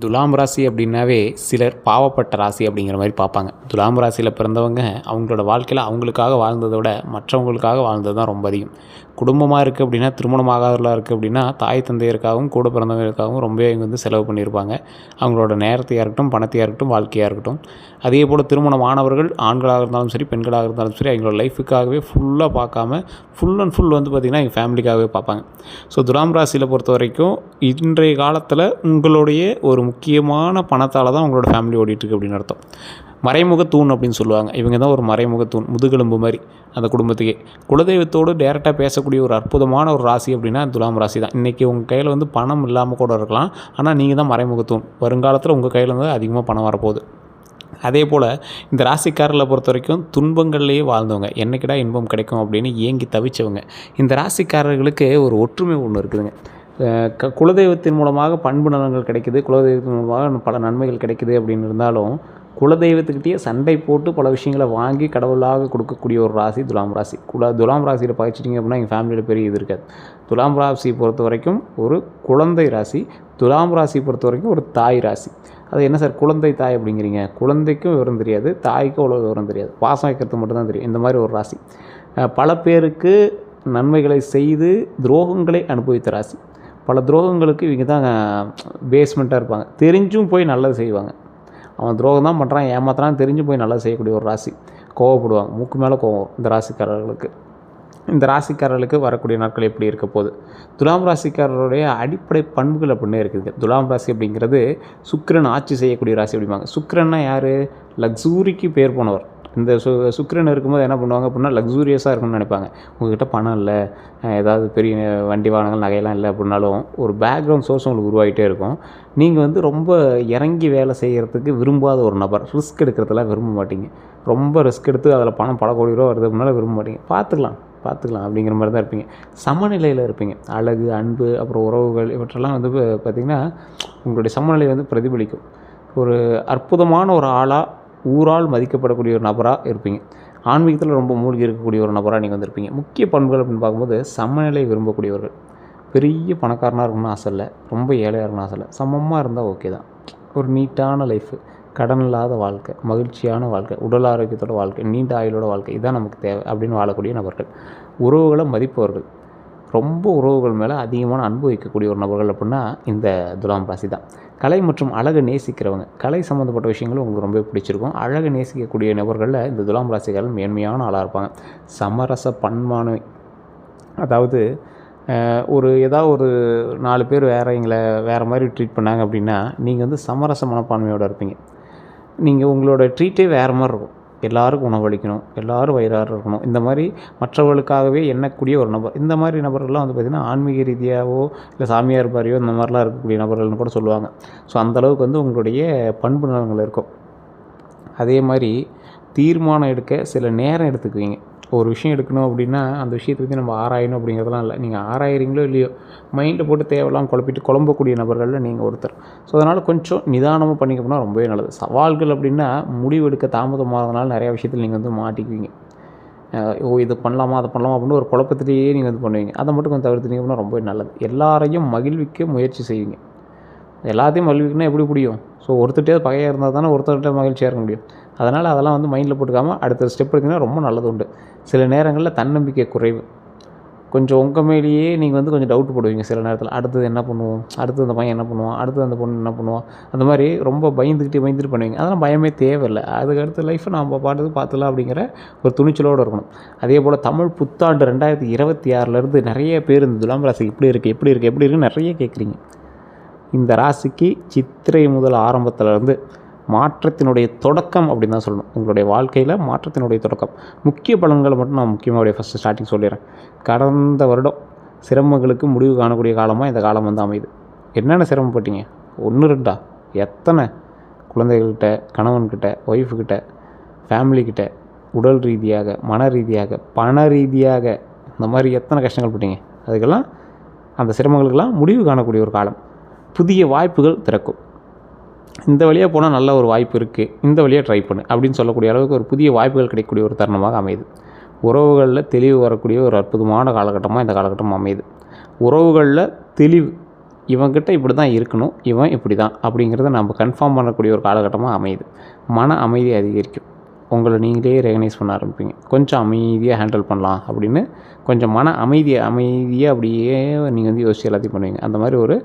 துலாம் ராசி அப்படின்னாவே சிலர் பாவப்பட்ட ராசி அப்படிங்கிற மாதிரி பார்ப்பாங்க. துலாம் ராசியில் பிறந்தவங்க அவங்களோட வாழ்க்கையில் அவங்களுக்காக வாழ்ந்ததை விட மற்றவங்களுக்காக வாழ்ந்தது தான் ரொம்ப அதிகம். குடும்பமாக இருக்குது அப்படின்னா, திருமணம் ஆகாதவர்களாக இருக்குது அப்படின்னா, தாய் தந்தையருக்காகவும் கூட பிறந்தவங்களுக்காகவும் ரொம்பவே இவங்க வந்து செலவு பண்ணியிருப்பாங்க. அவங்களோட நேரத்தையாக இருக்கட்டும், பணத்தையாக இருக்கட்டும், வாழ்க்கையாக இருக்கட்டும். அதே போல் திருமணம் ஆனவர்கள் ஆண்களாக இருந்தாலும் சரி, பெண்களாக இருந்தாலும் சரி, அவங்களோட லைஃபுக்காகவே ஃபுல்லாக பார்க்காம ஃபுல் அண்ட் ஃபுல் வந்து பார்த்திங்கன்னா எங்கள் ஃபேமிலிக்காகவே பார்ப்பாங்க. ஸோ துலாம் ராசியில் பொறுத்த வரைக்கும் இன்றைய காலத்தில் உங்களுடைய ஒரு முக்கியமான பணத்தால் தான் உங்களோட ஃபேமிலி ஓடிட்டுருக்கு அப்படின்னு அர்த்தம். மறைமுக தூண் அப்படின்னு சொல்லுவாங்க. இவங்க தான் ஒரு மறைமுக தூண், முதுகெலும்பு மாதிரி அந்த குடும்பத்துக்கே. குலதெய்வத்தோடு டேரெக்டாக பேசக்கூடிய ஒரு அற்புதமான ஒரு ராசி அப்படின்னா துலாம் ராசி தான். இன்றைக்கி உங்கள் கையில் வந்து பணம் இல்லாமல் கூட இருக்கலாம், ஆனால் நீங்கள் தான் மறைமுக தூண். வருங்காலத்தில் உங்கள் கையில் வந்து அதிகமாக பணம் வரப்போகுது. அதே போல் இந்த ராசிக்காரர்களை பொறுத்த வரைக்கும் துன்பங்கள்லேயே வாழ்ந்தவங்க, என்னைக்கிடா இன்பம் கிடைக்கும் அப்படின்னு ஏங்கி தவிச்சவங்க. இந்த ராசிக்காரர்களுக்கு ஒரு ஒற்றுமை ஒன்று இருக்குதுங்க. குலதெய்வத்தின் மூலமாக பண்பு நலன்கள் கிடைக்குது, குலதெய்வத்தின் மூலமாக பல நன்மைகள் கிடைக்குது அப்படின்னு இருந்தாலும், குலதெய்வத்துக்கிட்டேயே சண்டை போட்டு பல விஷயங்களை வாங்கி கடவுளாக கொடுக்கக்கூடிய ஒரு ராசி துலாம் ராசி. துலாம் ராசியில் பகிச்சிட்டிங்க அப்படின்னா எங்கள் ஃபேமிலியில் பெரிய இது இருக்காது. துலாம் ராசியை பொறுத்த வரைக்கும் ஒரு குழந்தை ராசி, துலாம் ராசியை பொறுத்த வரைக்கும் ஒரு தாய் ராசி. அது என்ன சார் குழந்தை தாய் அப்படிங்கிறீங்க? குழந்தைக்கும் விவரம் தெரியாது, தாய்க்கும் அவ்வளோ விவரம் தெரியாது, பாசம் வைக்கிறது மட்டும்தான் தெரியும். இந்த மாதிரி ஒரு ராசி. பல பேருக்கு நன்மைகளை செய்து துரோகங்களை அனுபவித்த ராசி. பல துரோகங்களுக்கு இவங்க தான் பேஸ்மெண்ட்டாக இருப்பாங்க. தெரிஞ்சும் போய் நல்லது செய்வாங்க. அவன் துரோகம் தான் பண்ணுறான், ஏமாத்துறான் தெரிஞ்சு போய் நல்லது செய்யக்கூடிய ஒரு ராசி. கோவப்படுவாங்க, மூக்கு மேலே கோவம் இந்த ராசிக்காரர்களுக்கு. இந்த ராசிக்காரர்களுக்கு வரக்கூடிய நாட்கள் எப்படி இருக்க போகுது? துலாம் ராசிக்காரருடைய அடிப்படை பண்புகள் அப்படின்னே இருக்குது. துலாம் ராசி அப்படிங்கிறது சுக்கிரன் ஆட்சி செய்யக்கூடிய ராசி அப்படிம்பாங்க. சுக்கிரன்னா யார்? லக்ஸூரிக்கு பேர் போனவர். இந்த சுக்கிரன் இருக்கும்போது என்ன பண்ணுவாங்க அப்படின்னா, லக்ஸூரியஸாக இருக்கணும்னு நினைப்பாங்க. உங்கள்கிட்ட பணம் இல்லை, ஏதாவது பெரிய வண்டி வாகனங்கள் நகையெல்லாம் இல்லை அப்படின்னாலும் ஒரு பேக்ரவுண்ட் சோர்ஸ் உங்களுக்கு உருவாகிட்டே இருக்கும். நீங்கள் வந்து ரொம்ப இறங்கி வேலை செய்கிறதுக்கு விரும்பாத ஒரு நபர். ரிஸ்க் எடுக்கிறதுலாம் விரும்ப மாட்டீங்க. ரொம்ப ரிஸ்க் எடுத்து அதில் பணம் பல கோடி ரூபா வருது அப்படின்னால விரும்ப மாட்டீங்க. பார்த்துக்கலாம் அப்படிங்கிற மாதிரி தான் இருப்பீங்க. சமநிலையில் இருப்பீங்க. அழகு, அன்பு, அப்புறம் உறவுகள் இவற்றெல்லாம் வந்து பார்த்திங்கன்னா உங்களுடைய சமநிலை வந்து பிரதிபலிக்கும். ஒரு அற்புதமான ஒரு ஆளாக, ஊரால் மதிக்கப்படக்கூடிய ஒரு நபராக இருப்பீங்க. ஆன்மீகத்தில் ரொம்ப மூழ்கி இருக்கக்கூடிய ஒரு நபராக நீங்கள் வந்திருப்பீங்க. முக்கிய பண்புகள் அப்படின்னு பார்க்கும்போது சமநிலை விரும்பக்கூடியவர்கள். பெரிய பணக்காரனாக இருக்கணும்னு ஆசை இல்லை, ரொம்ப ஏழையாக இருக்கணும்னு ஆசை இல்லை, சமமாக இருந்தால் ஓகே தான். ஒரு நீட்டான லைஃபு, கடன் இல்லாத வாழ்க்கை, மகிழ்ச்சியான வாழ்க்கை, உடல் ஆரோக்கியத்தோட வாழ்க்கை, நீண்ட ஆயுளோட வாழ்க்கை, இதுதான் நமக்கு தேவை அப்படின்னு வாழக்கூடிய நபர்கள். உறவுகளை மதிப்பவர்கள், ரொம்ப உறவுகள் மேலே அதிகமான அன்பு வைக்கக்கூடிய ஒரு நபர்கள் அப்படின்னா இந்த துலாம் ராசி தான். கலை மற்றும் அழகை நேசிக்கிறவங்க, கலை சம்மந்தப்பட்ட விஷயங்களும் உங்களுக்கு ரொம்ப பிடிச்சிருக்கும். அழகை நேசிக்கக்கூடிய நபர்களில் இந்த துலாம் ராசிக்காரர்கள் மேன்மையான ஆளாக இருப்பாங்க. சமரச பண்பானவை, அதாவது ஏதாவது ஒரு 4 பேர் எங்களை வேறு மாதிரி ட்ரீட் பண்ணாங்க அப்படின்னா நீங்கள் வந்து சமரச மனப்பான்மையோடு இருப்பீங்க. நீங்கள் உங்களோட ட்ரீட்டே வேறு மாதிரி இருக்கும். எல்லோருக்கும் உணவளிக்கணும், எல்லோரும் வயிறார இருக்கணும், இந்த மாதிரி மற்றவர்களுக்காகவே எண்ணக்கூடிய ஒரு நபர். இந்த மாதிரி நபர்கள்லாம் வந்து பார்த்திங்கன்னா ஆன்மீக ரீதியாகவோ இல்லை சாமியார் பாரியோ இந்த மாதிரிலாம் இருக்கக்கூடிய நபர்கள்னு கூட சொல்லுவாங்க. ஸோ அந்தளவுக்கு வந்து உங்களுடைய பண்பு நலன்கள் இருக்கும். அதே மாதிரி தீர்மானம் எடுக்க சில நேரம் எடுத்துக்குவீங்க. ஒரு விஷயம் எடுக்கணும் அப்படின்னா அந்த விஷயத்தை பற்றி நம்ம ஆராயணும் அப்படிங்கிறதுலாம் இல்லை. நீங்கள் ஆராயிறீங்களோ இல்லையோ, மைண்டை போட்டு தேவையெல்லாம் குழம்பக்கூடிய நபர்களில் நீங்கள் ஒருத்தர். ஸோ அதனால் கொஞ்சம் நிதானமாக பண்ணிக்க போனால் ரொம்பவே நல்லது. சவால்கள் அப்படின்னா முடிவெடுக்க தாமதமாகறதுனால நிறையா விஷயத்தில் நீங்கள் வந்து மாட்டிக்குவீங்க. இது பண்ணலாமா அதை பண்ணலாமா அப்படின்னு ஒரு குழப்பத்திலேயே நீங்கள் வந்து பண்ணுவீங்க. அதை மட்டும் கொஞ்சம் தவிர்த்துட்டீங்க அப்படின்னா ரொம்பவே நல்லது. எல்லாரையும் மகிழ்விக்க முயற்சி செய்வீங்க. எல்லாத்தையும் மகிழ்விக்கணும்னா எப்படி முடியும்? ஸோ ஒருத்தர்கிட்டே பகையாக இருந்தால் தானே ஒருத்தர்கிட்ட மகிழ்ச்சியாக இருக்க முடியும். அதனால் அதெல்லாம் வந்து மைண்டில் போட்டுக்காமல் அடுத்த ஸ்டெப் எடுத்திங்கன்னா ரொம்ப நல்லது உண்டு. சில நேரங்களில் தன்னம்பிக்கை குறைவு, கொஞ்சம் உங்கள் மேலேயே நீங்கள் வந்து கொஞ்சம் டவுட் போடுவீங்க சில நேரத்தில். அடுத்தது என்ன பண்ணுவோம், அடுத்தது அந்த பையன் என்ன பண்ணுவான், அடுத்தது அந்த பொண்ணு என்ன பண்ணுவான், அந்த மாதிரி ரொம்ப பயந்துட்டு பண்ணுவீங்க. அதெல்லாம் பயமே தேவையில்லை. அதுக்கு அடுத்த லைஃப்பை நம்ம பார்த்துக்கலாம் அப்படிங்கிற ஒரு துணிச்சலோடு இருக்கணும். அதே போல் தமிழ் புத்தாண்டு 2026 நிறைய பேர் இந்த துலாம் ராசி எப்படி இருக்குன்னு நிறைய கேட்குறீங்க. இந்த ராசிக்கு சித்திரை முதல் ஆரம்பத்திலேருந்து மாற்றத்தினுடைய தொடக்கம் அப்படின்னு தான் சொல்லணும். உங்களுடைய வாழ்க்கையில் மாற்றத்தினுடைய தொடக்கம். முக்கிய பலன்களை மட்டும் நான் முக்கியமாக ஃபஸ்ட்டு ஸ்டார்டிங் சொல்லிடுறேன். கடந்த வருடம் சிரமங்களுக்கு முடிவு காணக்கூடிய காலமாக இந்த காலம் வந்து அமையுது. என்னென்ன சிரமப்பட்டீங்க? 1 2 எத்தனை? குழந்தைகள்கிட்ட, கணவன்கிட்ட, ஒய்ஃபுக்கிட்ட, ஃபேமிலிக்கிட்ட, உடல் ரீதியாக, மன ரீதியாக, பண ரீதியாக, இந்த மாதிரி எத்தனை கஷ்டங்கள் பட்டீங்க? அதுக்கெல்லாம் அந்த சிரமங்களுக்கெல்லாம் முடிவு காணக்கூடிய ஒரு காலம். புதிய வாய்ப்புகள் திறக்கும். இந்த வழியாக போனால் நல்ல ஒரு வாய்ப்பு இருக்குது, இந்த வழியாக ட்ரை பண்ணு அப்படின்னு சொல்லக்கூடிய அளவுக்கு ஒரு புதிய வாய்ப்புகள் கிடைக்கக்கூடிய ஒரு தருணமாக அமையுது. உறவுகளில் தெளிவு வரக்கூடிய ஒரு அற்புதமான காலகட்டமாக இந்த காலகட்டம் அமையுது. உறவுகளில் தெளிவு, இவன்கிட்ட இப்படி தான் இருக்கணும், இவன் இப்படி தான் அப்படிங்கிறத நம்ம கன்ஃபார்ம் பண்ணக்கூடிய ஒரு காலகட்டமாக அமையுது. மன அமைதி அதிகரிக்கும். உங்களை நீங்களே ரெகனைஸ் பண்ண ஆரம்பிப்பீங்க. கொஞ்சம் அமைதியாக ஹேண்டில் பண்ணலாம் அப்படின்னு கொஞ்சம் மன அமைதியாக அப்படியே நீங்கள் வந்து யோசிச்சு எல்லாத்தையும் பண்ணுவீங்க. அந்த மாதிரி ஒரு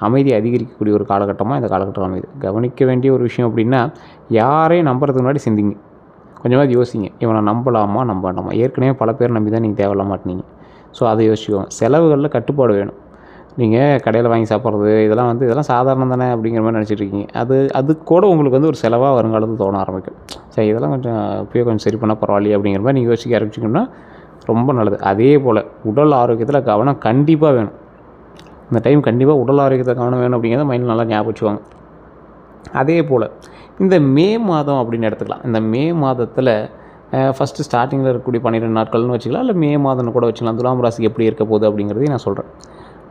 அமைதி அதிகரிக்கக்கூடிய ஒரு காலகட்டமாக இந்த காலகட்டம் அமையுது. கவனிக்க வேண்டிய ஒரு விஷயம் அப்படின்னா, யாரையும் நம்புறதுக்கு முன்னாடி சிந்திங்க. கொஞ்சமாவது யோசிங்க, இவனை நம்பலாமா நம்ப வேண்டாமா. ஏற்கனவே பல பேர் நம்பி தான் நீங்கள் தேவையில்ல மாட்டினீங்க. ஸோ அதை யோசிச்சுக்கோங்க. செலவுகளில் கட்டுப்பாடு வேணும். நீங்கள் கடையில் வாங்கி சாப்பிட்றது இதெல்லாம் சாதாரணம் தானே அப்படிங்கிற மாதிரி நினச்சிட்டு இருக்கீங்க. அது கூட உங்களுக்கு வந்து ஒரு செலவாக வருங்காலத்தில் தோண ஆரம்பிக்கும். சரி, இதெல்லாம் கொஞ்சம் இப்போயே கொஞ்சம் சரி பண்ணால் பரவாயில்லையே அப்படிங்கிற மாதிரி நீங்கள் யோசிக்க ஆரம்பிச்சிங்கன்னா ரொம்ப நல்லது. அதே போல் உடல் ஆரோக்கியத்தில் கவனம் கண்டிப்பாக வேணும். இந்த டைம் கண்டிப்பாக உடல் ஆரோக்கியத்தில் கவனம் வேணும் அப்படிங்கிறத மைண்டில் நல்லா ஞாபகம் வச்சுவாங்க. அதே போல் இந்த மே மாதம் அப்படின்னு எடுத்துக்கலாம். இந்த மே மாதத்தில் ஃபஸ்ட்டு ஸ்டார்டிங்கில் இருக்கக்கூடிய 12 நாட்கள்னு வச்சுக்கலாம், இல்லை மே மாதம்னு கூட வச்சுக்கலாம். துலாம் ராசிக்கு எப்படி இருக்க போகுது அப்படிங்கிறதையும் நான் சொல்கிறேன்.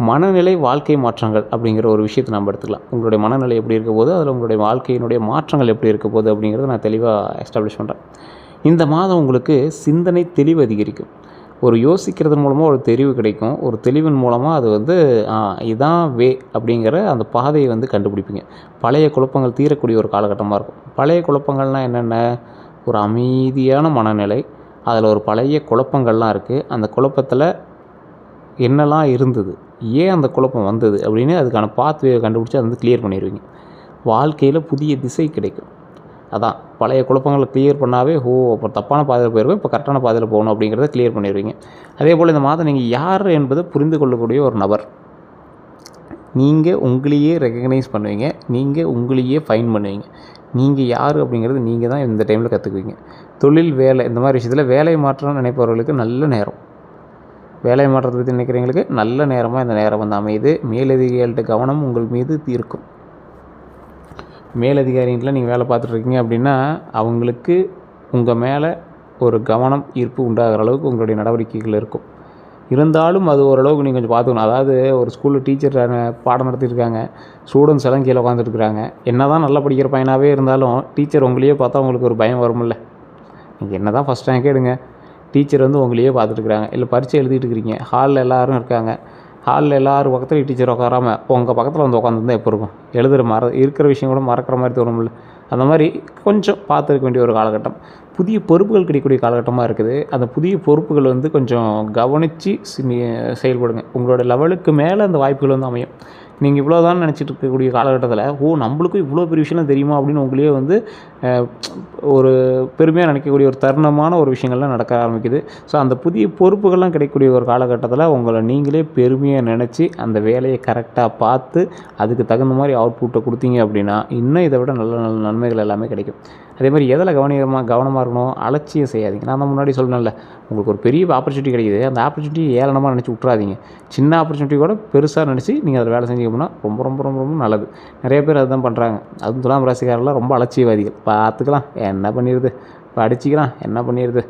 மனநிலை வாழ்க்கை மாற்றங்கள் அப்படிங்கிற ஒரு விஷயத்தை நம்ம எடுத்துக்கலாம். உங்களுடைய மனநிலை எப்படி இருக்க போது, அதில் உங்களுடைய வாழ்க்கையினுடைய மாற்றங்கள் எப்படி இருக்க போகுது அப்படிங்கிறத நான் தெளிவாக எஸ்டாப்ளிஷ் பண்ணுறேன். இந்த மாதம் உங்களுக்கு சிந்தனை தெளிவு அதிகரிக்கும். ஒரு யோசிக்கிறது மூலமாக ஒரு தெளிவு கிடைக்கும். ஒரு தெளிவின் மூலமாக அது வந்து இதான் அப்படிங்கிற அந்த பாதையை வந்து கண்டுபிடிப்பீங்க. பழைய குழப்பங்கள் தீரக்கூடிய ஒரு காலகட்டமாக இருக்கும். பழைய குழப்பங்கள்னால் என்னென்ன? ஒரு அமைதியான மனநிலை, அதில் ஒரு பழைய குழப்பங்கள்லாம் இருக்குது. அந்த குழப்பத்தில் என்னெல்லாம் இருந்தது, ஏன் அந்த குழப்பம் வந்தது அப்படின்னு அதுக்கான பாத்வேயை கண்டுபிடிச்சி அதை வந்து கிளியர் பண்ணிடுவீங்க. வாழ்க்கையில் புதிய திசை கிடைக்கும். அதான் பழைய குழப்பங்களை கிளியர் பண்ணாவே அப்புறம் தப்பான பாதையில் போயிருக்கோம், இப்போ கரெக்டான பாதையில் போகணும் அப்படிங்கிறத கிளியர் பண்ணிடுவீங்க. அதே போல் இந்த மாதம் நீங்கள் யார் என்பதை புரிந்து கொள்ளக்கூடிய ஒரு நபர். நீங்கள் உங்களையே ரெகக்னைஸ் பண்ணுவீங்க, நீங்கள் உங்களையே ஃபைன் பண்ணுவீங்க. நீங்கள் யார் அப்படிங்கிறது நீங்கள் தான் இந்த டைமில் கற்றுக்குவீங்க. தொழில், வேலை, இந்த மாதிரி விஷயத்தில் வேலை மாற்றம்னு நினைப்பவர்களுக்கு நல்ல நேரம். வேலை மாற்றத்தை பற்றி நினைக்கிறவங்களுக்கு நல்ல நேரமாக இந்த நேரம் வந்து அமையுது. மேலதிகாரிகள்கிட்ட கவனம் உங்கள் மீது இருக்கும். மேலதிகாரிகிட்ட நீங்கள் வேலை பார்த்துட்ருக்கீங்க அப்படின்னா அவங்களுக்கு உங்கள் மேலே ஒரு கவனம் ஈர்ப்பு உண்டாகிற அளவுக்கு உங்களுடைய நடவடிக்கைகள் இருக்கும். இருந்தாலும் அது ஓரளவுக்கு நீங்கள் கொஞ்சம் பார்த்துக்கணும். அதாவது ஒரு ஸ்கூலில் டீச்சர் பாடம் நடத்தியிருக்காங்க, ஸ்டூடெண்ட்ஸ் எல்லாம் கீழே உட்காந்துருக்குறாங்க. என்ன தான் நல்லா படிக்கிற பையனாகவே இருந்தாலும் டீச்சர் உங்களையே பார்த்தா உங்களுக்கு ஒரு பயம் வரும்ல. நீங்கள் என்ன தான் ஃபஸ்ட் ரேங்க் எடுங்க, டீச்சர் வந்து உங்களையே பார்த்துட்டுருக்குறாங்க. இல்லை பரீட்சை எழுதிட்டு இருக்கிறீங்க, ஹாலில் எல்லோரும் இருக்காங்க. ஹாலில் எல்லோரும் பக்கத்தில் டீச்சர் உட்காராமல் உங்கள் பக்கத்தில் வந்து உட்காந்துருந்தால் எப்போ இருக்கும்? இருக்கிற விஷயம் கூட மறக்கிற மாதிரி தோணும்ல. அந்த மாதிரி கொஞ்சம் பார்த்துருக்க வேண்டிய ஒரு காலகட்டம். புதிய பொறுப்புகள் கிடைக்கக்கூடிய காலகட்டமாக இருக்குது. அந்த புதிய பொறுப்புகள் வந்து கொஞ்சம் கவனித்து செயல்படுங்க. உங்களோட லெவலுக்கு மேலே அந்த வாய்ப்புகள் வந்து அமையும். நீங்கள் இவ்வளோ தான் நினச்சிட்டு இருக்கக்கூடிய காலகட்டத்தில் நம்மளுக்கும் இவ்வளோ பெரிய விஷயம்லாம் தெரியுமா அப்படின்னு உங்களையே வந்து ஒரு பெருமையாக நினைக்கக்கூடிய ஒரு தருணமான ஒரு விஷயங்கள்லாம் நடக்க ஆரம்பிக்குது. ஸோ அந்த புதிய பொறுப்புகள்லாம் கிடைக்கக்கூடிய ஒரு காலகட்டத்தில் உங்களை நீங்களே பெருமையாக நினச்சி அந்த வேலையை கரெக்டாக பார்த்து அதுக்கு தகுந்த மாதிரி அவுட்புட்டை கொடுத்தீங்க அப்படின்னா இன்னும் இதை விட நல்ல நல்ல நன்மைகள் எல்லாமே கிடைக்கும். அதே மாதிரி எதில் கவனமாக இருக்கணும், அலட்சியம் செய்யாதீங்க. நான் தான் முன்னாடி சொல்லணும்ல, உங்களுக்கு ஒரு பெரிய ஆப்பர்ச்சுனிட்டி கிடைக்குது, அந்த ஆப்பர்ச்சுனிட்டி ஏளனமாக நினச்சி விட்றாதீங்க. சின்ன ஆப்பர்ச்சுனிட்டி கூட பெருசாக நினச்சி நீங்கள் அதில் வேலை செஞ்சீங்க அப்படின்னா ரொம்ப ரொம்ப ரொம்ப ரொம்ப நல்லது. நிறைய பேர் அதுதான் பண்ணுறாங்க. அதுவும் துலாம் ராசிக்காரெல்லாம் ரொம்ப அலட்சியவாதிகள். பார்த்துக்கலாம், என்ன பண்ணிடுது, படிச்சிக்கலாம், என்ன பண்ணிடுது,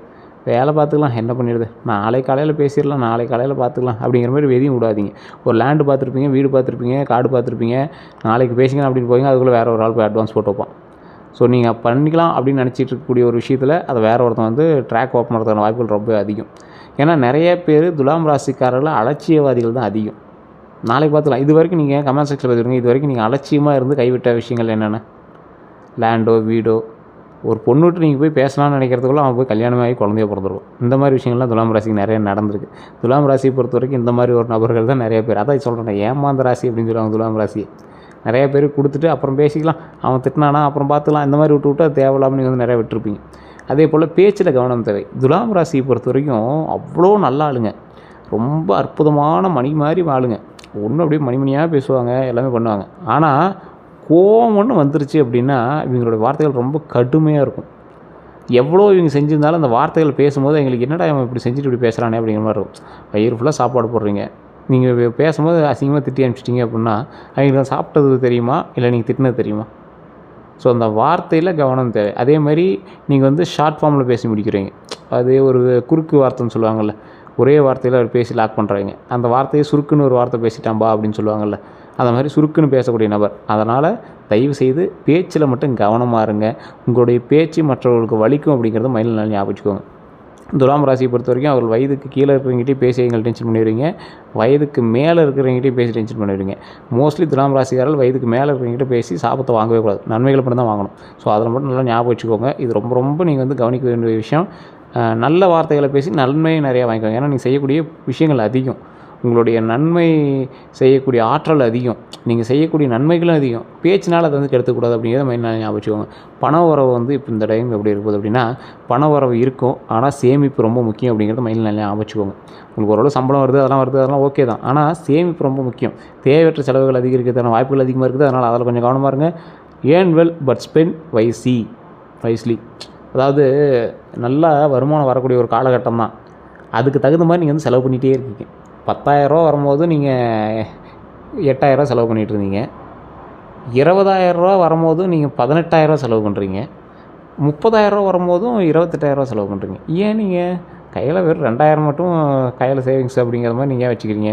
வேலை பார்த்துக்கலாம், என்ன பண்ணிடுது, நாளை காலையில் பேசிடலாம், நாளை காலையில் பார்த்துக்கலாம் அப்படிங்கிற மாதிரி எதையும் விடாதீங்க. ஒரு லேண்டு பார்த்துருப்பீங்க, வீடு பார்த்துருப்பீங்க, காடு பார்த்துருப்பீங்க, நாளைக்கு பேசிக்கலாம் அப்படின்னு போய்ங்க, அதுக்குள்ளே வேறு ஒரு ஆள் போய் அட்வான்ஸ் போட்டு வைப்பான். ஸோ நீங்கள் பண்ணிக்கலாம் அப்படின்னு நினச்சிட்டு இருக்கக்கூடிய ஒரு விஷயத்தில் அதை வேறு ஒருத்தன் வந்து ட்ராக் ஓப்பன் பண்ணுறதுக்கான வாய்ப்புகள் ரொம்ப அதிகம். ஏன்னா நிறைய பேர் துலாம் ராசிக்காரர்கள் அலட்சியவாதிகள் தான் அதிகம். நாளைக்கு பார்த்துக்கலாம். இது வரைக்கும் நீங்கள் கமெண்ட் செக்ஷனில் பார்த்துருங்க, இது வரைக்கும் நீங்கள் அலட்சியமாக இருந்து கைவிட்ட விஷயங்கள் என்னென்ன? லேண்டோ, வீடோ, ஒரு பொண்ணுட்டு நீங்கள் போய் பேசலாம்னு நினைக்கிறதுக்குள்ள அவன் போய் கல்யாணமாகி குழந்தைய பிறந்துருக்கும். இந்த மாதிரி விஷயங்கள்லாம் துலாம் ராசிக்கு நிறைய நடந்திருக்கு. துலாம் ராசியை பொறுத்த வரைக்கும் இந்த மாதிரி ஒரு நபர்கள் தான் நிறைய பேர். அதான் சொல்கிறேன், ஏமாந்த ராசி அப்படின்னு சொல்லுவாங்க துலாம் ராசியை. நிறைய பேர் கொடுத்துட்டு அப்புறம் பேசிக்கலாம், அவன் திட்டினானா அப்புறம் பார்த்துக்கலாம், இந்த மாதிரி விட்டு அது தேவையில்லாமல் நீங்கள் வந்து நிறையா விட்டுருப்பீங்க. அதே போல் பேச்சில் கவனம் தேவை. துலாம் ராசியை பொறுத்த வரைக்கும் அவ்வளோ நல்ல ஆளுங்க, ரொம்ப அற்புதமான மணி மாதிரி ஆளுங்க. ஒன்றும் அப்படியே மணிமணியாக பேசுவாங்க, எல்லாமே பண்ணுவாங்க. ஆனால் கோவம் ஒன்று வந்துருச்சு அப்படின்னா இவங்களோட வார்த்தைகள் ரொம்ப கடுமையாக இருக்கும். எவ்வளோ இவங்க செஞ்சுருந்தாலும் அந்த வார்த்தைகள் பேசும்போது எங்களுக்கு என்னடா இவன் இப்படி செஞ்சுட்டு இப்படி பேசுகிறானே அப்படிங்கிற மாதிரி இருக்கும். வயிறு ஃபுல்லாக சாப்பாடு போடுறீங்க, நீங்கள் பேசும்போது அசிங்கமாக திட்டி அனுப்பிச்சிட்டிங்க அப்படின்னா அவங்களுக்கு சாப்பிட்டது தெரியுமா, இல்லை நீங்கள் திட்டினது தெரியுமா? ஸோ அந்த வார்த்தையில் கவனம் தேவை. அதே மாதிரி நீங்கள் வந்து ஷார்ட் ஃபார்மில் பேசி முடிக்கிறீங்க. அது ஒரு குறுக்கு வார்த்தைன்னு சொல்லுவாங்கள்ல, ஒரே வார்த்தையில் அவர் பேசி லாக் பண்ணுறாங்க. அந்த வார்த்தையை சுருக்குன்னு ஒரு வார்த்தை பேசிட்டாம்பா அப்படின்னு சொல்லுவாங்கள்ல, அந்த மாதிரி சுருக்குன்னு பேசக்கூடிய நபர். அதனால் தயவு செய்து பேச்சில் மட்டும் கவனமாக இருங்க. உங்களுடைய பேச்சு மற்றவர்களுக்கு வலிக்கும் அப்படிங்கிறத மைண்டில் நல்லா ஞாபகம் வச்சுக்கோங்க. துலாம் ராசியை பொறுத்த வரைக்கும் அவர்கள் வயதுக்கு கீழே இருக்கிறவங்ககிட்டே பேசி எங்களை டென்ஷன் பண்ணிடுவீங்க, வயதுக்கு மேலே இருக்கிறவங்ககிட்டே பேசி டென்ஷன் பண்ணிடுவீங்க. மோஸ்ட்லி துலாம் ராசிக்காரர்கள் வயதுக்கு மேலே இருக்கிறவங்ககிட்ட பேசி சாபத்தை வாங்கவே கூடாது, நன்மைகளை மட்டும் தான் வாங்கணும். ஸோ அதில் மட்டும் நல்லா ஞாபகம் வச்சுக்கோங்க. இது ரொம்ப ரொம்ப நீங்கள் வந்து கவனிக்க வேண்டிய விஷயம். நல்ல வார்த்தைகளை பேசி நன்மையை நிறையா வாங்கிக்கோங்க. ஏன்னா நீங்கள் செய்யக்கூடிய விஷயங்கள் அதிகம், உங்களுடைய நன்மை செய்யக்கூடிய ஆற்றல் அதிகம், நீங்கள் செய்யக்கூடிய நன்மைகளும் அதிகம். பேச்சினால் அதை வந்து கெடுத்துக்கூடாது அப்படிங்கிறத மைண்ட் ஞாபகம் வச்சுக்கோங்க. பண வரவு வந்து இப்போ இந்த டைம் எப்படி இருக்குது அப்படின்னா, பண வரவு இருக்கும், ஆனால் சேமிப்பு ரொம்ப முக்கியம் அப்படிங்கிறத மைண்டில் நல்லா ஞாபகம் வச்சுக்கோங்க. உங்களுக்கு ஓரளவு சம்பளம் வருது, அதெல்லாம் ஓகே தான். ஆனால் சேமிப்பு ரொம்ப முக்கியம். தேவையற்ற செலவுகள் அதிகரிக்கிறதான வாய்ப்புகள் அதிகமாக இருக்குது. அதனால் அதில் கொஞ்சம் கவனமாக இருங்க. Earn well but spend wisely. அதாவது நல்லா வருமானம் வரக்கூடிய ஒரு காலகட்டம் தான், அதுக்கு தகுந்த மாதிரி நீங்கள் வந்து செலவு பண்ணிகிட்டே இருக்கீங்க. 10,000 வரும்போது நீங்கள் 8,000 செலவு பண்ணிகிட்டு இருந்தீங்க. 20,000 வரும்போது நீங்கள் 18,000 செலவு பண்ணுறீங்க. 30,000 வரும்போதும் 28,000 செலவு பண்ணுறீங்க. ஏன் நீங்கள் கையில் வெறும் 2,000 மட்டும் கையில் சேவிங்ஸ் அப்படிங்கிற மாதிரி நீங்கள் வச்சுக்கிறீங்க?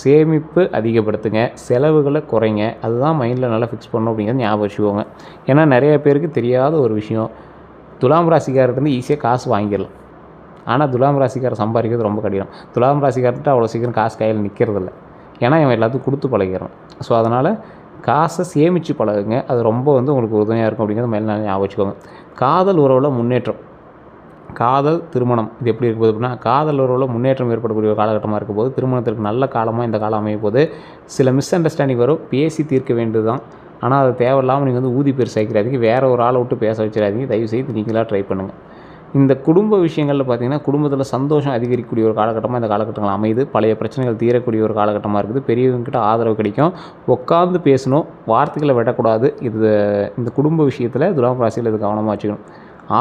சேமிப்பு அதிகப்படுத்துங்க, செலவுகளை குறைங்க. அதுதான் மைண்டில் நல்லா ஃபிக்ஸ் பண்ணணும் அப்படிங்கிறது ஞாபகம் வச்சுக்கோங்க. ஏன்னா நிறைய பேருக்கு தெரியாத ஒரு விஷயம், துலாம் ராசிக்காரர்கிட்ட ஈஸியாக காசு வாங்கிடலாம். ஆனால் துலாம் ராசிக்காரர் சம்பாதிக்கிறது ரொம்ப கடினம். துலாம் ராசிக்காரர்கிட்ட அவ்வளோ சீக்கிரம் காசு கையில் நிற்கிறதில்ல. ஏன்னா இவன் எல்லாத்துக்கும் கொடுத்து பழகிறான். ஸோ அதனால் காசை சேமித்து பழகுங்க. அது ரொம்ப வந்து உங்களுக்கு உதவியாக இருக்கும் அப்படிங்கிறத மேலே ஞாபகம் வச்சுக்கோங்க. காதல் உறவில் முன்னேற்றம், காதல் திருமணம் இது எப்படி இருக்குது அப்படின்னா, காதல் உறவில் முன்னேற்றம் ஏற்படக்கூடிய ஒரு காலகட்டமாக இருக்கும் போது, திருமணத்திற்கு நல்ல காலமாக இந்த காலம் அமையும் போது சில மிஸ் அண்டர்ஸ்டாண்டிங் வரும், பேசி தீர்க்க வேண்டியது தான். ஆனால் அது தேவையில்லாமல் நீங்கள் வந்து ஊதி பெருசாக்கிறாதீங்க, வேறு ஒரு ஆளை விட்டு பேச வச்சிடாதீங்க. தயவுசெய்து நீங்களாக ட்ரை பண்ணுங்கள். இந்த குடும்ப விஷயங்களில் பார்த்திங்கன்னா, குடும்பத்தில் சந்தோஷம் அதிகரிக்கக்கூடிய ஒரு காலகட்டமாக இந்த காலகட்டங்கள் அமையுது. பழைய பிரச்சனைகள் தீரக்கூடிய ஒரு காலகட்டமாக இருக்குது. பெரியவங்ககிட்ட ஆதரவு கிடைக்கும். உட்காந்து பேசணும், வார்த்தைகளை விடக்கூடாது. இந்த குடும்ப விஷயத்தில் துலாம் ராசியில் இது கவனமாக வச்சுக்கணும்.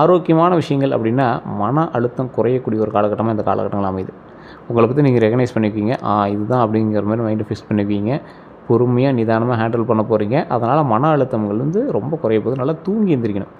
ஆரோக்கியமான விஷயங்கள் அப்படின்னா, மன அழுத்தம் குறையக்கூடிய ஒரு காலகட்டமாக இந்த காலகட்டங்கள் அமையுது. உங்களை பற்றி நீங்கள் ரெகனைஸ் பண்ணிக்குவீங்க, இதுதான் அப்படிங்கிற மாதிரி மைண்டை ஃபிக்ஸ் பண்ணிக்குவீங்க. பொறுமையாக நிதானமாக ஹேண்டில் பண்ண போகிறீங்க. அதனால் மன அழுத்தங்கள் வந்து ரொம்ப குறைய போகுது. நல்லா தூங்கி எந்திரிக்கணும்.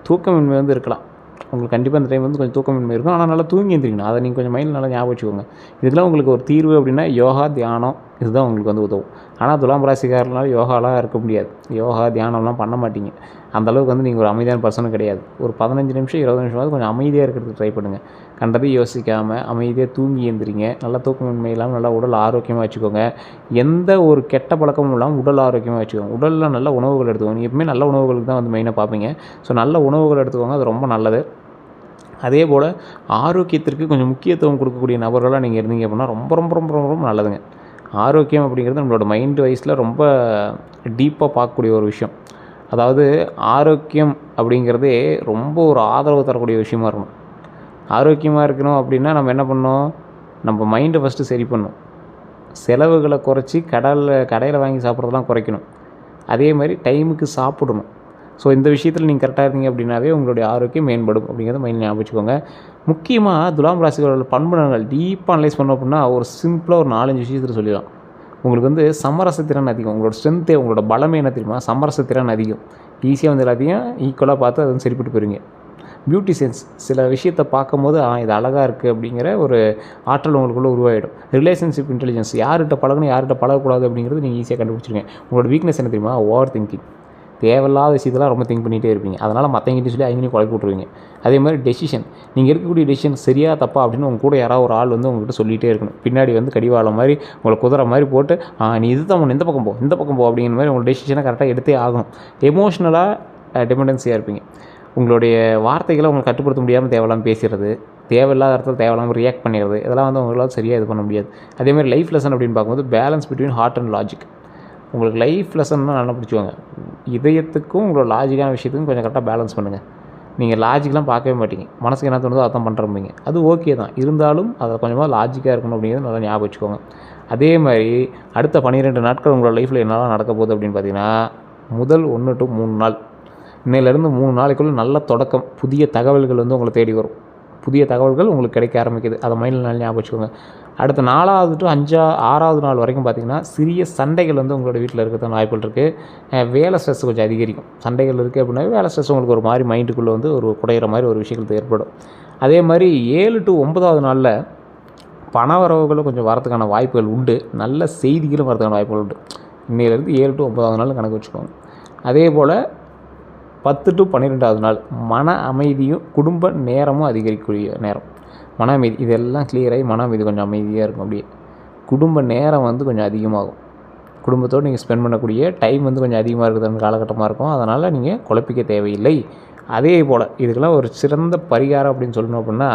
தூக்கமின்மை வந்து இருக்கலாம் உங்களுக்கு, கண்டிப்பாக இந்த டைம் வந்து கொஞ்சம் தூக்கமின்மை இருக்கும். ஆனால் நல்லா தூங்கி எந்திரிக்கணும். அதை நீங்கள் கொஞ்சம் மைண்டில் நல்லா ஞாபகம் வச்சுக்கோங்க. இதுக்கெல்லாம் உங்களுக்கு ஒரு தீர்வு அப்படின்னா யோகா, தியானம் இதுதான் உங்களுக்கு வந்து உதவும். ஆனால் துலாம் ராசிக்காரனால யோகாலாம் இருக்க முடியாது. யோகா தியானம்லாம் பண்ண மாட்டீங்க. அந்தளவுக்கு வந்து நீங்கள் ஒரு அமைதியான பர்சனும் கிடையாது. ஒரு 15 நிமிஷம் 20 நிமிஷமாவது கொஞ்சம் அமைதியாக இருக்கிறதுக்கு ட்ரை பண்ணுங்கள். கண்டதையும் யோசிக்காமல் அமைதியாக தூங்கி எந்திரிங்க. நல்லா தூக்கமின்மை இல்லாமல் நல்லா உடல் ஆரோக்கியமாக வச்சுக்கோங்க. எந்த ஒரு கெட்ட பழக்கமும் இல்லாமல் உடல் ஆரோக்கியமாக வச்சுக்கோங்க. உடலில் நல்ல உணவுகள் எடுத்துக்கோங்க. எப்பவுமே நல்ல உணவுகளுக்கு தான் வந்து மெயினாக பார்ப்பீங்க. ஸோ நல்ல உணவுகள் எடுத்துக்கோங்க, அது ரொம்ப நல்லது. அதே போல் ஆரோக்கியத்திற்கு கொஞ்சம் முக்கியத்துவம் கொடுக்கக்கூடிய நபர்களாக நீங்கள் இருந்தீங்க அப்படின்னா ரொம்ப ரொம்ப ரொம்ப ரொம்ப நல்லதுங்க. ஆரோக்கியம் அப்படிங்கிறது நம்மளோட மைண்டு வைஸில் ரொம்ப டீப்பாக பார்க்கக்கூடிய ஒரு விஷயம். அதாவது ஆரோக்கியம் அப்படிங்கிறதே ரொம்ப ஒரு ஆதரவு தரக்கூடிய விஷயமா இருக்கணும். ஆரோக்கியமாக இருக்கணும் அப்படின்னா நம்ம என்ன பண்ணணும், நம்ம மைண்டை ஃபஸ்ட்டு சரி பண்ணணும். செலவுகளை குறைச்சி கடையில் வாங்கி சாப்பிட்றதெல்லாம் குறைக்கணும். அதே மாதிரி டைமுக்கு சாப்பிடணும். ஸோ இந்த விஷயத்தில் நீங்கள் கரெக்டாக இருந்தீங்க அப்படின்னாவே உங்களுடைய ஆரோக்கியம் மேம்படும் அப்படிங்கிறத மைண்ட் ஞாபகம் வச்சுக்கோங்க. முக்கியமாக துலாம் ராசிகளோட பண்புகள் டீப்பாக அனலைஸ் பண்ணோம் அப்படின்னா ஒரு சிம்பிளாக ஒரு 4-5 விஷயத்தில் சொல்லிடலாம். உங்களுக்கு வந்து சமரசத்திறன் அதிகம். உங்களோட ஸ்ட்ரென்த்தே, உங்களோட பலமே என்ன தெரியுமா, சமரசத்திறன் அதிகம். ஈஸியாக வந்து எல்லாத்தையும் ஈக்குவலாக பார்த்து அதை வந்து சரிப்பட்டு போயிருங்க. பியூட்டி சென்ஸ், சில விஷயத்தை பார்க்கும்போது இது அழகாக இருக்குது அப்படிங்கிற ஒரு ஆற்றல் உங்களுக்குள்ளே உருவாகிடும். ரிலேஷன்ஷிப் இன்டெலிஜென்ஸ், யார்கிட்ட பழகணும் யார்கிட்ட பழகக்கூடாது அப்படிங்கிறது நீங்கள் ஈஸியாக கண்டுபிடிச்சிருங்க. உங்களோட வீக்னஸ் என்ன தெரியுமா, ஓவர் திங்கிங். தேவையில்லாத விஷயத்தெல்லாம் ரொம்ப திங்க் பண்ணிகிட்டே இருப்பீங்க. அதனால் மற்றவங்கிட்ட சொல்லி அவங்களையும் குழப்பி விட்ருவீங்க. அதே மாதிரி டெசிஷன், நீங்கள் எடுக்கக்கூடிய டெசிஷன் சரியா தப்பா அப்படின்னு உங்கள் கூட யாராவது ஒரு ஆள் வந்து உங்கள்கிட்ட சொல்லிகிட்டே இருக்கணும். பின்னாடி வந்து கடிவாளம் மாதிரி உங்களை குதிரை மாதிரி போட்டு நீ இது தான் இந்த பக்கம் போ அப்படிங்கிற மாதிரி உங்களோட டெசிஷனை கரெக்டாக எடுத்தே ஆகணும். எமோஷ்னலாக டிபெண்டன்சியாக இருப்பீங்க. உங்களுடைய வார்த்தைகளை உங்களுக்கு கட்டுப்படுத்த முடியாமல் தேவையில்லாமல் பேசுகிறது, தேவையில்லாத இடத்துல தேவையில்லாமல் ரியாக்ட் பண்ணிடுறது, இதெல்லாம் வந்து உங்களால் சரியாக இது பண்ண முடியாது. அதேமாதிரி லைஃப் லெசன் அப்படின்னு பார்க்கும்போது balance between heart and logic. உங்களுக்கு லைஃப் லெசன்னா நல்லா பிடிச்சிவாங்க. இதயத்துக்கும் உங்களோட லாஜிக்கான விஷயத்துக்கும் கொஞ்சம் கரெக்டாக பேலன்ஸ் பண்ணுங்கள். நீங்கள் லாஜிக்லாம் பார்க்கவே மாட்டீங்க. மனசுக்கு என்ன தோணுதோ அதான் பண்ணுறீங்க. அது ஓகே தான், இருந்தாலும் அதில் கொஞ்சமாக லாஜிக்காக இருக்கணும் அப்படிங்கிறது நல்லா ஞாபகம் வச்சுக்கோங்க. அதே மாதிரி அடுத்த 12 நாட்கள் உங்களோட லைஃப்பில் என்னெல்லாம் நடக்க போகுது அப்படின்னு பார்த்தீங்கன்னா, முதல் 1 to 3 நாள், இன்னையிலேருந்து 3 நாளைக்குள்ளே நல்ல தொடக்கம். புதிய தகவல்கள் வந்து உங்களை தேடி வரும். புதிய தகவல்கள் உங்களுக்கு கிடைக்க ஆரம்பிக்குது. அதை மைண்டில் நல்லா ஞாபகம் வச்சுக்கோங்க. அடுத்த 4வது to 6வது நாள் வரைக்கும் பார்த்திங்கன்னா சிறிய சண்டைகள் வந்து உங்களோட வீட்டில் இருக்கிறதுக்கு வாய்ப்புகள் இருக்குது. வேலை ஸ்ட்ரெஸ் கொஞ்சம் அதிகரிக்கும். சண்டைகள் இருக்குது அப்படின்னாவே வேலை ஸ்ட்ரெஸ் உங்களுக்கு ஒரு மாதிரி மைண்டுக்குள்ளே வந்து ஒரு குறையிற மாதிரி ஒரு விஷயங்கள் ஏற்படும். அதே மாதிரி 7 to 9வது நாளில் பண வரவுகளும் கொஞ்சம் வரதுக்கான வாய்ப்புகள் உண்டு. நல்ல செய்திகளும் வரதுக்கான வாய்ப்புகள் உண்டு. இன்னையிலேருந்து 7 to 9வது நாள் கணக்கு வச்சுக்கோங்க. அதே போல் 10 to 12வது நாள் மன அமைதியும் குடும்ப நேரமும் அதிகரிக்கக்கூடிய நேரம். மன அமைதி, இதெல்லாம் கிளியர் ஆகி மன அமைதி கொஞ்சம் அமைதியாக இருக்கும். அப்படியே குடும்ப நேரம் வந்து கொஞ்சம் அதிகமாகும். குடும்பத்தோடு நீங்கள் ஸ்பெண்ட் பண்ணக்கூடிய டைம் வந்து கொஞ்சம் அதிகமாக இருக்குதுன்னு காலகட்டமாக இருக்கும். அதனால் நீங்கள் குழப்பிக்க தேவையில்லை. அதே போல் இதுக்கெல்லாம் ஒரு சிறந்த பரிகாரம் அப்படின்னு சொல்லணும் அப்படின்னா,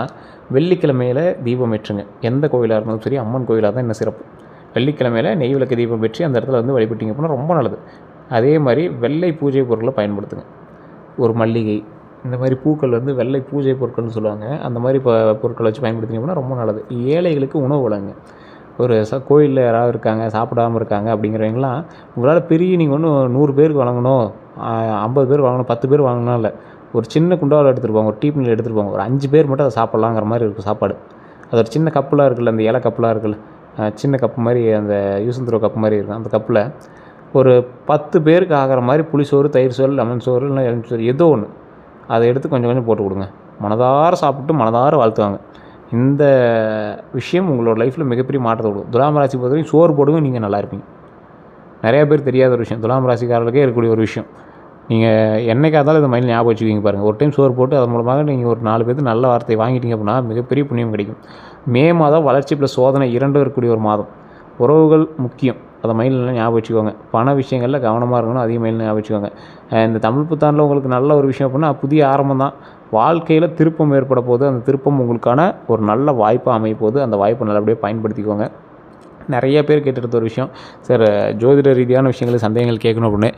வெள்ளிக்கிழமையில் தீபம் ஏற்றுங்க. எந்த கோவிலாக இருந்தாலும் சரி, அம்மன் கோவிலாக தான் இன்னும் சிறப்பு. வெள்ளிக்கிழமையில் நெய் விளக்கு தீபம் ஏற்றி அந்த இடத்துல வந்து வழிபட்டிங்க அப்படின்னா ரொம்ப நல்லது. அதே மாதிரி வெள்ளை பூஜை பொருட்களை பயன்படுத்துங்க. ஒரு மல்லிகை, இந்த மாதிரி பூக்கள் வந்து வெள்ளை பூஜை பொருட்கள்னு சொல்லுவாங்க. அந்த மாதிரி பொருட்களை வச்சு பயன்படுத்திங்க அப்படின்னா ரொம்ப நல்லது. ஏழைகளுக்கு உணவு வழங்குங்க. ஒரு கோயிலில் யாராவது இருக்காங்க, சாப்பிடாமல் இருக்காங்க அப்படிங்கிறவங்களாம், உங்களால் பெரிய நீங்கள் ஒன்றும் 100 பேருக்கு வழங்கணும், 50 பேர் வாங்கணும், 10 பேர் வாங்கணும் இல்லை. ஒரு சின்ன குண்டாவில் எடுத்துகிட்டு போங்க, ஒரு டீப்பில் எடுத்துகிட்டு போங்க. ஒரு 5 பேர் மட்டும் அதை சாப்பிட்லாங்கிற மாதிரி இருக்கும் சாப்பாடு. அது ஒரு சின்ன கப்புலாம் இருக்குல்ல, அந்த இலை கப்புலாம் இருக்குல்ல, சின்ன கப்பு மாதிரி, அந்த யூஸ் அண்ட் த்ரோ கப்பு மாதிரி இருக்கும். அந்த கப்பில் ஒரு 10 பேருக்கு ஆகிற மாதிரி புளிசோறு, தயிர் சோறு, லெமன் சோறு, இல்லை எலுமிச்சை சோறு, ஏதோ ஒன்று அதை எடுத்து கொஞ்சம் கொஞ்சம் போட்டு கொடுங்க. மனதார சாப்பிட்டு மனதார வாழ்த்துவாங்க. இந்த விஷயம் உங்களோட லைஃப்பில் மிகப்பெரிய மாற்றத்தை கொடுக்கும். துலாம் ராசி பொறுத்தவரைக்கும் சோறு போடுங்க, நீங்கள் நல்லா இருப்பீங்க. நிறையா பேர் தெரியாத ஒரு விஷயம், துலாம் ராசிக்காரர்களுக்கே இருக்கக்கூடிய ஒரு விஷயம். நீங்கள் என்னைக்காக இருந்தாலும் இந்த மைண்டில் ஞாபகம் வச்சுக்கிங்க பாருங்கள். ஒரு டைம் சோறு போட்டு அதன் மூலமாக நீங்கள் ஒரு 4 பேருக்கு நல்ல வார்த்தை வாங்கிட்டீங்க அப்படின்னா மிகப்பெரிய புண்ணியம் கிடைக்கும். மே மாதம் வளர்ச்சி ப்ளஸ் சோதனை 2 இருக்கக்கூடிய ஒரு மாதம். உறவுகள் முக்கியம், அதை மைண்டில் ஞாபகம் வச்சுக்கோங்க. பண விஷயங்களில் கவனமாக இருக்கணும், அதிக மைண்டில் ஞாபகம் வச்சுக்கோங்க. இந்த தமிழ் புத்தாண்டில் உங்களுக்கு நல்ல ஒரு விஷயம் அப்படின்னா புதிய ஆரம்பம் தான். வாழ்க்கையில் திருப்பம் ஏற்பட போது, அந்த திருப்பம் உங்களுக்கான ஒரு நல்ல வாய்ப்பாக அமைய போது, அந்த வாய்ப்பை நல்லபடியாக பயன்படுத்திக்கோங்க. நிறைய பேர் கேட்டுருந்த ஒரு விஷயம், சார் ஜோதிட ரீதியான விஷயங்கள் சந்தேகங்கள் கேட்கணும் அப்படின்னு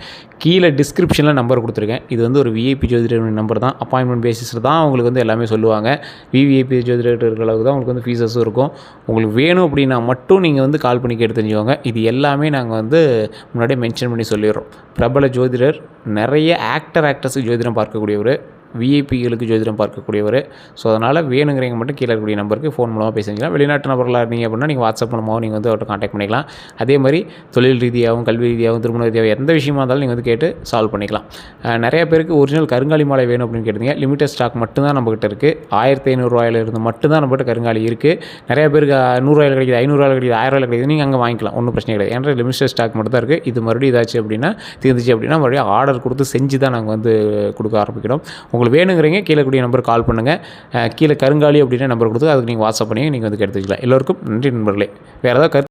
கீழே டிஸ்கிரிப்ஷனில் நம்பர் கொடுத்துருக்கேன். இது வந்து ஒரு விஐபி ஜோதிடர் நம்பர் தான். அப்பாயின்மெண்ட் பேசிஸில் தான் உங்களுக்கு வந்து எல்லாமே சொல்லுவாங்க. விவிஐபி ஜோதிடர் இருக்கிற அளவுக்கு தான் உங்களுக்கு வந்து ஃபீஸஸும் இருக்கும். உங்களுக்கு வேணும் அப்படின்னா மட்டும் நீங்கள் வந்து கால் பண்ணி கேட்டு தெரிஞ்சுக்கோங்க. இது எல்லாமே நாங்கள் வந்து முன்னாடியே மென்ஷன் பண்ணி சொல்லிடுறோம். பிரபல ஜோதிடர், நிறைய ஆக்டர்ஸுக்கு ஜோதிடம் பார்க்கக்கூடியவர், விஐபிகளுக்கு ஜோதிடம் பார்க்கக்கூடியவர். ஸோ அதனால் வேணுங்கிறவங்க மட்டும் கீழே இருக்கக்கூடிய நம்பருக்கு ஃபோன் மூலமாக பேசிக்கலாம். வெளிநாட்டு நபர்களாக இருந்தீங்க அப்படின்னா நீங்கள் வாட்ஸ்அப் மூலமாகவும் நீங்கள் வந்து அவர்கிட்ட கான்டாக்ட் பண்ணிக்கலாம். அதே மாதிரி தொழில் ரீதியாகவும், கல்வி ரீதியாகவும், திருமண ரீதியாகவும் எந்த விஷயமா இருந்தாலும் நீங்கள் வந்து கேட்டு சால்வ் பண்ணிக்கலாம். நிறைய பேருக்கு ஒரிஜினல் கருங்காலி மாலை வேணும் அப்படின்னு கேட்டீங்க. லிமிட்டட் ஸ்டாக் மட்டும்தான் நம்மகிட்ட இருக்குது. 1500 ரூபாயிலிருந்து மட்டும்தான் நம்மகிட்ட கருங்காலி இருக்குது. நிறைய பேருக்கு 100 ரூபாயில் கிடைக்குது, 500 ரூபாயில் கிடைக்குது, 1000 ரூபாயில் கிடைக்குது. நீங்கள் அங்கே வாங்கிக்கலாம், ஒன்றும் பிரச்சனை கிடையாது. ஏன்னா லிமிட்டட் ஸ்டாக் மட்டும் தான் இருக்குது. இது மறுபடியும் இதாச்சு அப்படின்னா, தீர்ந்துச்சு அப்படின்னா மறுபடியும் ஆர்டர் கொடுத்து செஞ்சு தான் நாங்கள் வந்து கொடுக்க ஆரம்பிக்கிறோம். உங்களுக்கு வேணுங்கிறீங்க கீழே கூடிய நம்பருக்கு கால் பண்ணுங்கள். கீழே கருங்காலி அப்படின்ற நம்பர் கொடுத்து அதுக்கு நீங்கள் வாட்ஸ்அப் பண்ணி நீங்கள் வந்து எடுத்துக்கலாம். எல்லோருக்கும் நன்றி நண்பர்களே. வேறு ஏதாவது